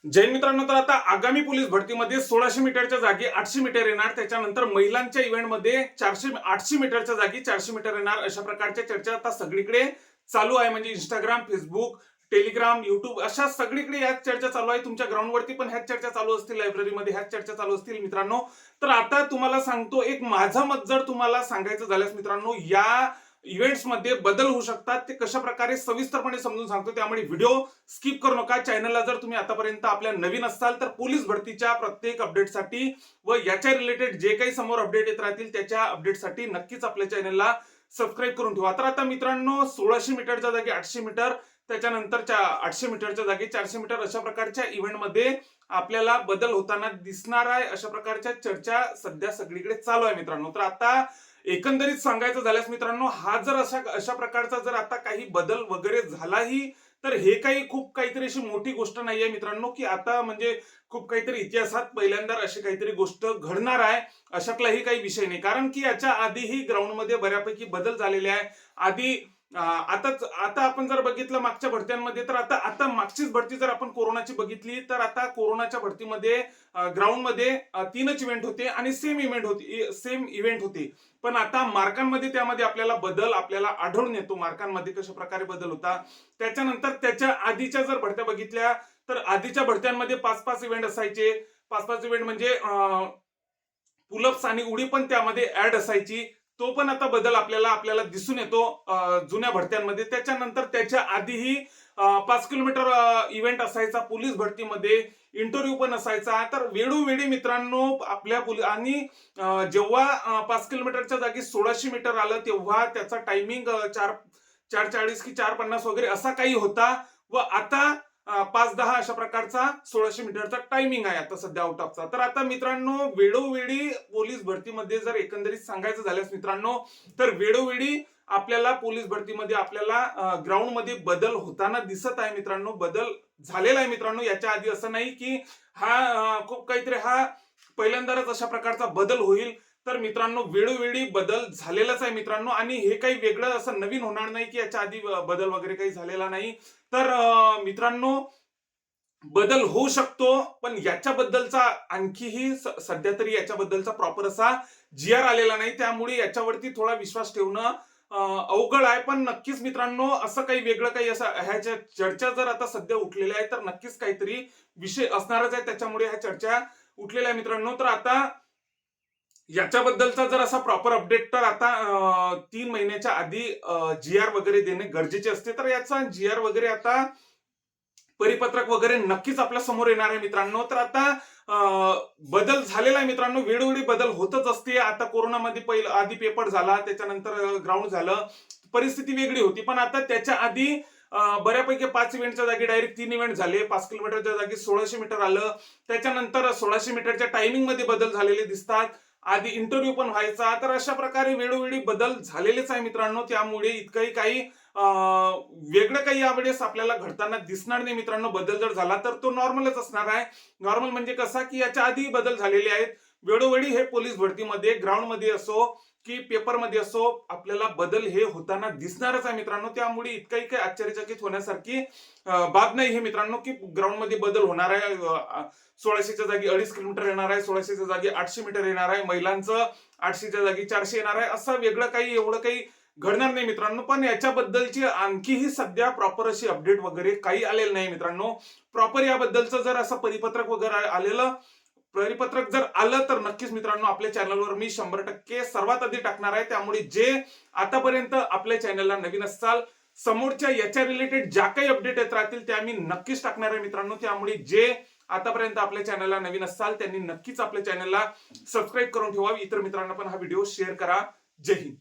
जैन मित्रांनो, तर आता आगामी पोलीस भरतीमध्ये 1600 मीटरच्या जागी 800 मीटर येणार. त्याच्यानंतर महिलांच्या इव्हेंटमध्ये 800 मीटरच्या जागी 400 मीटर येणार. अशा प्रकारच्या चर्चा आता सगळीकडे चालू आहे. म्हणजे इंस्टाग्राम, फेसबुक, टेलिग्राम, युट्यूब अशा सगळीकडे ह्याच चर्चा चालू आहे. तुमच्या ग्राउंडवरती पण ह्याच चर्चा चालू असतील, लायब्ररीमध्ये ह्याच चर्चा चालू असतील मित्रांनो. तर आता तुम्हाला सांगतो, एक माझं मत जर तुम्हाला सांगायचं झाल्यास मित्रांनो, या इव्हेंट्स मध्ये बदल होऊ शकतात. ते कशा प्रकारे सविस्तरपणे समजून सांगतो, त्यामुळे व्हिडिओ स्किप करू नका. चॅनलला जर तुम्ही आतापर्यंत आपल्या नवीन असाल तर पोलीस भरतीच्या प्रत्येक अपडेटसाठी व याच्या रिलेटेड जे काही समोर अपडेट येत राहतील त्याच्या अपडेटसाठी नक्कीच आपल्या चॅनलला सबस्क्राईब करून ठेवा. तर आता मित्रांनो, 1600 मीटरच्या जागी 800 मीटर, त्याच्यानंतर 800 मीटरच्या जागी 400 मीटर अशा प्रकारच्या इव्हेंटमध्ये आपल्याला बदल होताना दिसणार आहे. अशा प्रकारच्या चर्चा सध्या सगळीकडे चालू आहे मित्रांनो. तर आता एकंदरीत सांगायचं झाल्यास मित्रांनो, हा जर अशा प्रकारचा जर आता काही बदल वगैरे झालाही तर हे काही खूप काहीतरी अशी मोठी गोष्ट नाहीये मित्रांनो, की आता म्हणजे खूप काहीतरी इतिहासात पहिल्यांदा अशी काहीतरी गोष्ट घडणार आहे. अशातलाही काही विषय नाही, कारण की याच्या आधीही ग्राउंडमध्ये बऱ्यापैकी बदल झालेले आहे. आधी आता आपण जर बघितलं मागच्या भरत्यांमध्ये, तर आता मागचीच भरती जर आपण कोरोनाची बघितली तर आता कोरोनाच्या भरतीमध्ये ग्राउंडमध्ये 3च इव्हेंट होते आणि सेम इव्हेंट होती. पण आता मार्कांमध्ये त्यामध्ये आपल्याला बदल आढळून येतो. मार्कांमध्ये कशा प्रकारे बदल होता. त्याच्यानंतर त्याच्या आधीच्या जर भरत्या बघितल्या तर आधीच्या भरत्यांमध्ये 5-5 इव्हेंट असायचे. 5-5 इव्हेंट म्हणजे पुलअप्स आणि उडी पण त्यामध्ये ऍड असायची. तो पण आता बदल आपल्याला दिसून येतो जुन्या भरत्यांमध्ये. त्याच्यानंतर त्याच्या आधीही 5 किलोमीटर इव्हेंट असायचा पोलीस भरतीमध्ये. इंटरव्ह्यू पण असायचा. तर वेळोवेळी मित्रांनो आपल्या आणि जेव्हा 5 किलोमीटरच्या जागी 1600 मीटर आलं तेव्हा त्याचा टायमिंग 4:40 की 4:50 वगैरे असा काही होता. व आता 5:10 अशा प्रकारचा 1600 मीटरचा टायमिंग आहे आता सध्या आउट ऑफचा. तर आता मित्रांनो, वेळोवेळी पोलीस भरतीमध्ये जर एकंदरीत सांगायचं झाल्यास मित्रांनो, तर वेळोवेळी आपल्याला पोलीस भरतीमध्ये आपल्याला ग्राउंडमध्ये बदल होताना दिसत आहे मित्रांनो. बदल झालेला आहे मित्रांनो. याच्या आधी असं नाही की खूप काहीतरी पहिल्यांदाच अशा प्रकारचा बदल होईल. तर मित्रांनो, वेळोवेळी बदल झालेलाच आहे मित्रांनो. आणि हे काही वेगळं असं नवीन होणार नाही की याच्या आधी बदल वगैरे काही झालेला नाही. तर मित्रांनो, बदल होऊ शकतो, पण याच्याबद्दलचा आणखीही सध्या तरी याच्याबद्दलचा प्रॉपर असा GR आलेला नाही. त्यामुळे याच्यावरती थोडा विश्वास ठेवणं अवघड आहे. पण नक्कीच मित्रांनो, असं काही वेगळं काही असं ह्याच्या चर्चा जर आता सध्या उठलेल्या आहे तर नक्कीच काहीतरी विषय असणारच आहे. त्याच्यामुळे ह्या चर्चा उठलेल्या आहे मित्रांनो. तर आता याच्याबद्दलचा जर असा प्रॉपर अपडेट तर आता 3 महिन्याच्या आधी GR वगैरे देणे गरजेचे असते. तर याचा GR वगैरे आता परिपत्रक वगैरे नक्कीच आपल्या समोर येणार आहे मित्रांनो. तर आता बदल झालेला आहे मित्रांनो. वेळोवेळी बदल होतच असते. आता कोरोनामध्ये आधी पेपर झाला, त्याच्यानंतर ग्राउंड झालं, परिस्थिती वेगळी होती. पण आता त्याच्या आधी बऱ्यापैकी 5 इव्हेंटच्या जागी डायरेक्ट 3 इव्हेंट झाले. 5 किलोमीटरच्या जागी 1600 मीटर आलं. त्याच्यानंतर 1600 मीटरच्या टायमिंग मध्ये बदल झालेले दिसतात. आधी इंटरव्ह्यू पण व्हायचा. तर अशा प्रकारे वेळोवेळी बदल झालेलेच आहे मित्रांनो. त्यामुळे इतकंही काही वेगळं काही यावेळेस आपल्याला घडताना दिसणार नाही मित्रांनो. बदल जर झाला तर तो नॉर्मलच असणार आहे. नॉर्मल म्हणजे कसा, की याच्या आधी बदल झालेले आहेत. वेळोवेळी हे पोलीस भरतीमध्ये ग्राउंडमध्ये असो की पेपरमध्ये असो आपल्याला बदल हे होताना दिसणारच आहे मित्रांनो. त्यामुळे इतकंही काही आश्चर्यचकित होण्यासारखी बाब नाही हे मित्रांनो, की ग्राउंडमध्ये बदल होणार आहे. 1600च्या जागी 2.5 किलोमीटर येणार आहे. 1600च्या जागी 800 मीटर येणार आहे. महिलांचं 800च्या जागी 400 येणार आहे. असं वेगळं काही एवढं काही घडणार नाही मित्रांनो. पण याच्याबद्दलची आणखीही सध्या प्रॉपर अशी अपडेट वगैरे काही आलेलं नाही मित्रांनो. प्रॉपर याबद्दलचं जर असं परिपत्रक वगैरे परिपत्रक जर आलं तर नक्कीच मित्रांनो आपल्या चॅनलवर मी 100% सर्वात आधी टाकणार आहे. त्यामुळे जे आतापर्यंत आपल्या चॅनलला नवीन असाल, समोरच्या याच्या रिलेटेड ज्या काही अपडेट येत राहतील त्या मी नक्कीच टाकणार आहे मित्रांनो. त्यामुळे जे आतापर्यंत आपल्या चॅनलला नवीन असाल त्यांनी नक्कीच आपल्या चॅनलला सबस्क्राईब करून ठेवा. इतर मित्रांना पण हा व्हिडिओ शेअर करा. जय हिंद.